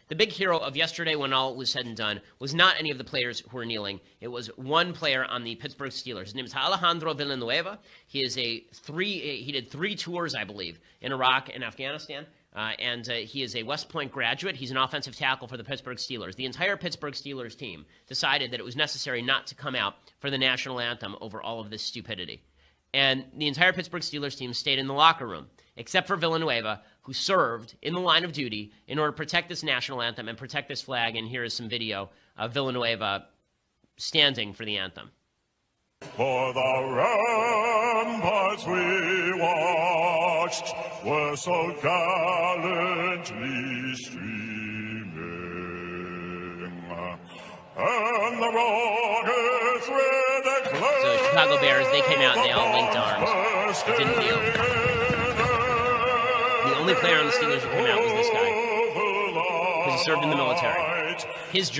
The big hero of yesterday, when all was said and done, was not any of the players who were kneeling. It was one player on the Pittsburgh Steelers. His name is Alejandro Villanueva. He did 3 tours, I believe, in Iraq and Afghanistan. And he is a West Point graduate. He's an offensive tackle for the Pittsburgh Steelers. The entire Pittsburgh Steelers team decided that it was necessary not to come out for the national anthem over all of this stupidity. And the entire Pittsburgh Steelers team stayed in the locker room, except for Villanueva, who served in the line of duty in order to protect this national anthem and protect this flag. And here is some video of Villanueva standing for the anthem. For the ramparts we watched were so gallantly streaming, and the rockets with a glare. So Chicago Bears, they came out and they all linked arms. It didn't kneel. The only player on the Steelers who came out was this guy, because he served in the military. His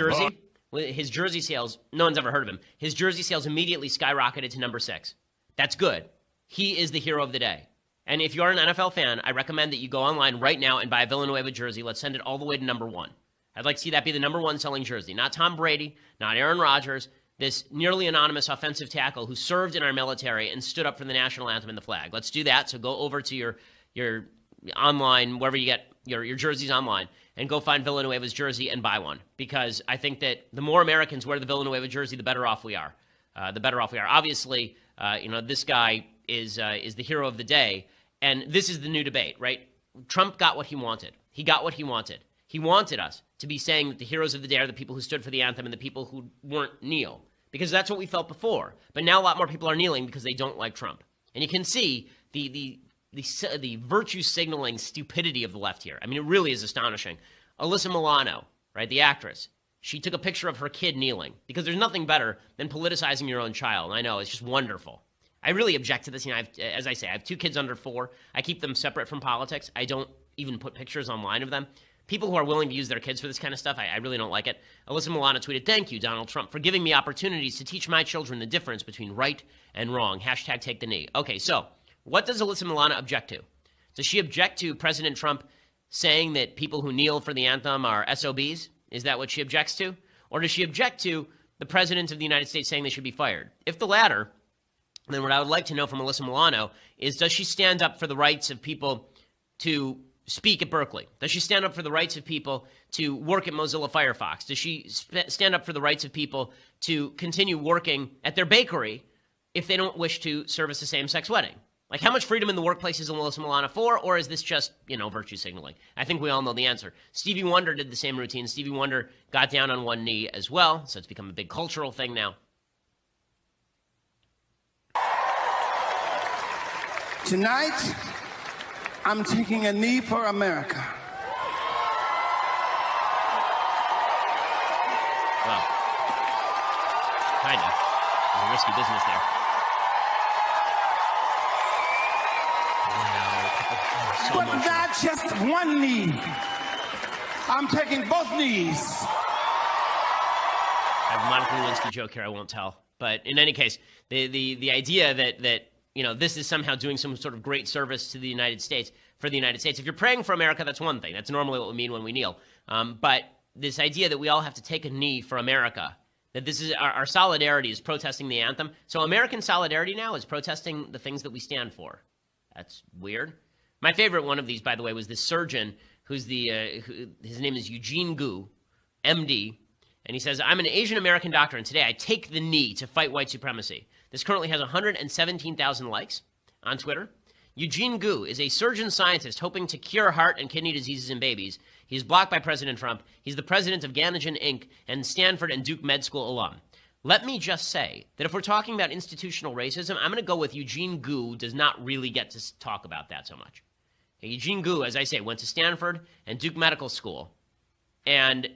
jersey sales, no one's ever heard of him. His jersey sales immediately skyrocketed to number 6. That's good. He is the hero of the day. And if you are an NFL fan, I recommend that you go online right now and buy a Villanueva jersey. Let's send it all the way to number 1. I'd like to see that be the number 1 selling jersey. Not Tom Brady, not Aaron Rodgers, this nearly anonymous offensive tackle who served in our military and stood up for the national anthem and the flag. Let's do that. So go over to your online, wherever you get your jerseys online, and go find Villanueva's jersey and buy one, because I think that the more Americans wear the Villanueva jersey, the better off we are. Obviously, this guy is the hero of the day, and this is the new debate, right? Trump got what he wanted. He got what he wanted. He wanted us to be saying that the heroes of the day are the people who stood for the anthem and the people who weren't kneel, because that's what we felt before. But now a lot more people are kneeling because they don't like Trump. And you can see the virtue signaling stupidity of the left here. I mean, it really is astonishing. Alyssa Milano, right, the actress, she took a picture of her kid kneeling, because there's nothing better than politicizing your own child. I know, it's just wonderful. I really object to this. As I say, I have 2 kids under 4. I keep them separate from politics. I don't even put pictures online of them. People who are willing to use their kids for this kind of stuff, I really don't like it. Alyssa Milano tweeted, "Thank you, Donald Trump, for giving me opportunities to teach my children the difference between right and wrong. Hashtag take the knee." Okay, so what does Alyssa Milano object to? Does she object to President Trump saying that people who kneel for the anthem are SOBs? Is that what she objects to? Or does she object to the President of the United States saying they should be fired? If the latter, then what I would like to know from Alyssa Milano is, does she stand up for the rights of people to speak at Berkeley? Does she stand up for the rights of people to work at Mozilla Firefox? Does she stand up for the rights of people to continue working at their bakery if they don't wish to service a same-sex wedding? Like, how much freedom in the workplace is Alyssa Milano for, or is this just, virtue signaling? I think we all know the answer. Stevie Wonder did the same routine. Stevie Wonder got down on one knee as well, so it's become a big cultural thing now. Tonight, I'm taking a knee for America. Well, kind of. There's a risky business there. So but not just one knee. I'm taking both knees. I have a Monica Lewinsky joke here I won't tell. But in any case, the idea that this is somehow doing some sort of great service to the United States, for the United States. If you're praying for America, that's one thing. That's normally what we mean when we kneel. But this idea that we all have to take a knee for America, that this is our solidarity is protesting the anthem. So American solidarity now is protesting the things that we stand for. That's weird. My favorite one of these, by the way, was this surgeon his name is Eugene Gu, MD, and he says, "I'm an Asian American doctor, and today I take the knee to fight white supremacy." This currently has 117,000 likes on Twitter. Eugene Gu is a surgeon scientist hoping to cure heart and kidney diseases in babies. He's blocked by President Trump. He's the president of Ganogen Inc. and Stanford and Duke Med School alum. Let me just say that if we're talking about institutional racism, I'm going to go with Eugene Gu does not really get to talk about that so much. Eugene Gu, as I say, went to Stanford and Duke Medical School. And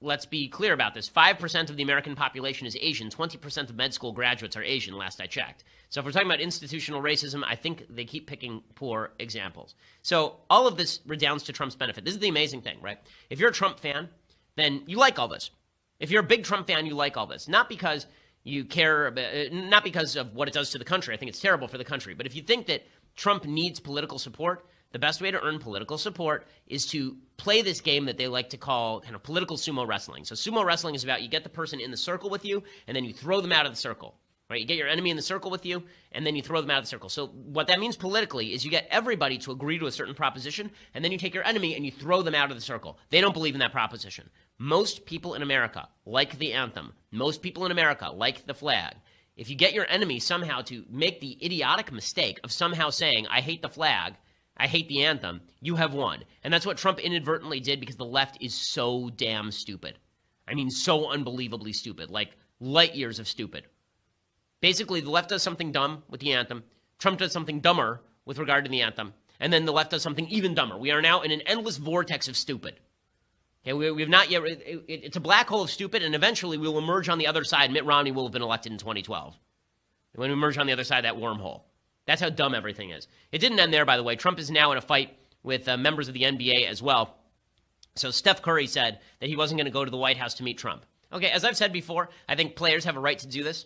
let's be clear about this. 5% of the American population is Asian. 20% of med school graduates are Asian, last I checked. So if we're talking about institutional racism, I think they keep picking poor examples. So all of this redounds to Trump's benefit. This is the amazing thing, right? If you're a Trump fan, then you like all this. If you're a big Trump fan, you like all this. Not because you care, not because of what it does to the country. I think it's terrible for the country. But if you think that Trump needs political support, the best way to earn political support is to play this game that they like to call kind of political sumo wrestling. So sumo wrestling is about you get the person in the circle with you, and then you throw them out of the circle. Right? You get your enemy in the circle with you, and then you throw them out of the circle. So what that means politically is you get everybody to agree to a certain proposition, and then you take your enemy and you throw them out of the circle. They don't believe in that proposition. Most people in America like the anthem. Most people in America like the flag. If you get your enemy somehow to make the idiotic mistake of somehow saying, I hate the flag, I hate the anthem, you have won. And that's what Trump inadvertently did because the left is so damn stupid. I mean, so unbelievably stupid, like light years of stupid. Basically, the left does something dumb with the anthem. Trump does something dumber with regard to the anthem. And then the left does something even dumber. We are now in an endless vortex of stupid. Okay, we have not yet, it's a black hole of stupid, and eventually we will emerge on the other side. Mitt Romney will have been elected in 2012. When we emerge on the other side of that wormhole. That's how dumb everything is. It didn't end there, by the way. Trump is now in a fight with members of the NBA as well. So Steph Curry said that he wasn't going to go to the White House to meet Trump. Okay, as I've said before, I think players have a right to do this.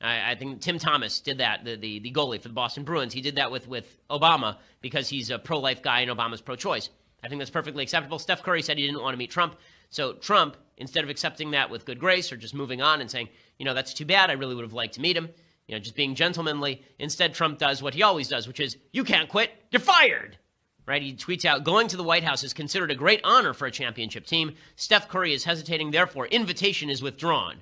I think Tim Thomas did that, the goalie for the Boston Bruins. He did that with Obama because he's a pro-life guy and Obama's pro-choice. I think that's perfectly acceptable. Steph Curry said he didn't want to meet Trump. So Trump, instead of accepting that with good grace or just moving on and saying, that's too bad, I really would have liked to meet him, just being gentlemanly, instead Trump does what he always does, which is, you can't quit, you're fired. Right? He tweets out, going to the White House is considered a great honor for a championship team. Steph Curry is hesitating, therefore invitation is withdrawn.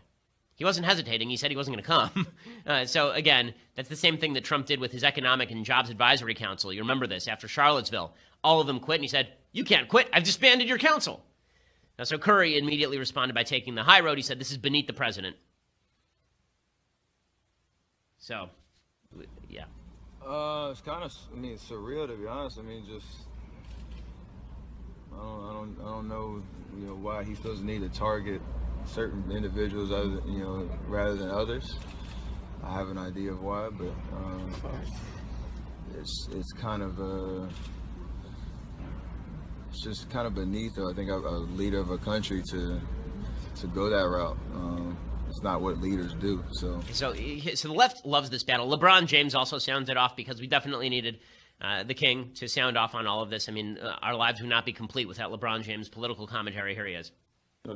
He wasn't hesitating. He said he wasn't going to come. So, again, that's the same thing that Trump did with his Economic and Jobs Advisory Council. You remember this. After Charlottesville, all of them quit, and he said, you can't quit. I've disbanded your council. Now, so Curry immediately responded by taking the high road. He said, this is beneath the president. So, yeah. It's kind of, surreal, to be honest. I don't know, why he feels the need to target certain individuals rather than others. I have an idea of why, but it's kind of it's just kind of beneath, I think, a leader of a country to go that route. It's not what leaders do. So the left loves this battle. LeBron James also sounds it off because we definitely needed the king to sound off on all of this. Our lives would not be complete without LeBron James' political commentary. Here he is.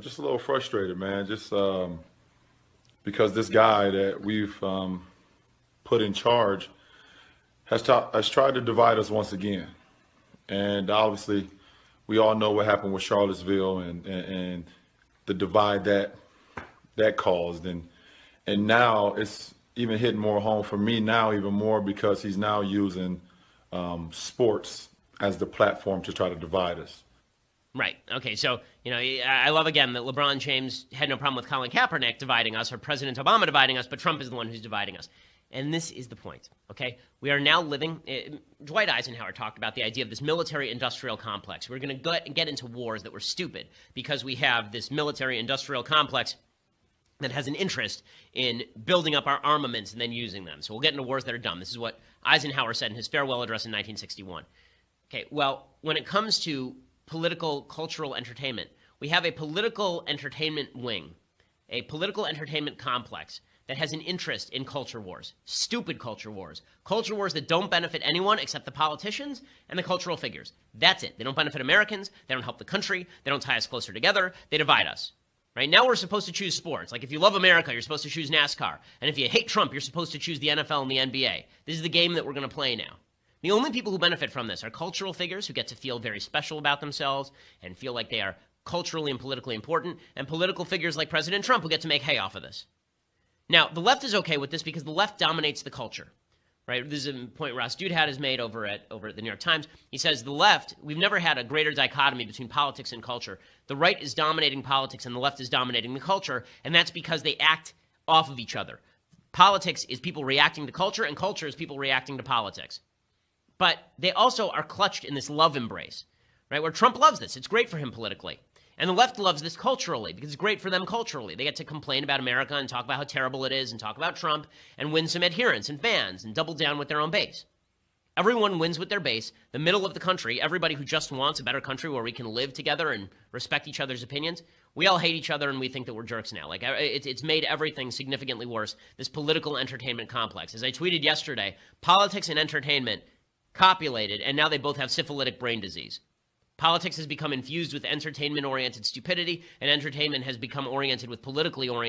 Just a little frustrated, man. Just because this guy that we've put in charge has tried to divide us once again. And obviously, we all know what happened with Charlottesville and the divide that caused. And now it's even hitting more home for me now, even more because he's now using sports as the platform to try to divide us. Right. Okay. So, I love again that LeBron James had no problem with Colin Kaepernick dividing us or President Obama dividing us, but Trump is the one who's dividing us. And this is the point. Okay. We are now living. Dwight Eisenhower talked about the idea of this military-industrial complex. We're going to get into wars that were stupid because we have this military-industrial complex that has an interest in building up our armaments and then using them. So we'll get into wars that are dumb. This is what Eisenhower said in his farewell address in 1961. Okay. Well, when it comes to political cultural entertainment, we have a political entertainment wing, a political entertainment complex that has an interest in culture wars, stupid culture wars that don't benefit anyone except the politicians and the cultural figures. That's it. They don't benefit Americans. They don't help the country. They don't tie us closer together. They divide us. Right now we're supposed to choose sports. Like if you love America, you're supposed to choose NASCAR. And if you hate Trump, you're supposed to choose the NFL and the NBA. This is the game that we're going to play now. The only people who benefit from this are cultural figures who get to feel very special about themselves and feel like they are culturally and politically important, and political figures like President Trump who get to make hay off of this. Now, the left is okay with this because the left dominates the culture, right? This is a point Ross Douthat has made over at the New York Times. He says the left, we've never had a greater dichotomy between politics and culture. The right is dominating politics and the left is dominating the culture, and that's because they act off of each other. Politics is people reacting to culture, and culture is people reacting to politics. But they also are clutched in this love embrace, right? Where Trump loves this. It's great for him politically. And the left loves this culturally because it's great for them culturally. They get to complain about America and talk about how terrible it is and talk about Trump and win some adherents and fans and double down with their own base. Everyone wins with their base. The middle of the country, everybody who just wants a better country where we can live together and respect each other's opinions, we all hate each other and we think that we're jerks now. Like it's made everything significantly worse, this political entertainment complex. As I tweeted yesterday, politics and entertainment copulated, and now they both have syphilitic brain disease. Politics has become infused with entertainment-oriented stupidity, and entertainment has become oriented with politically oriented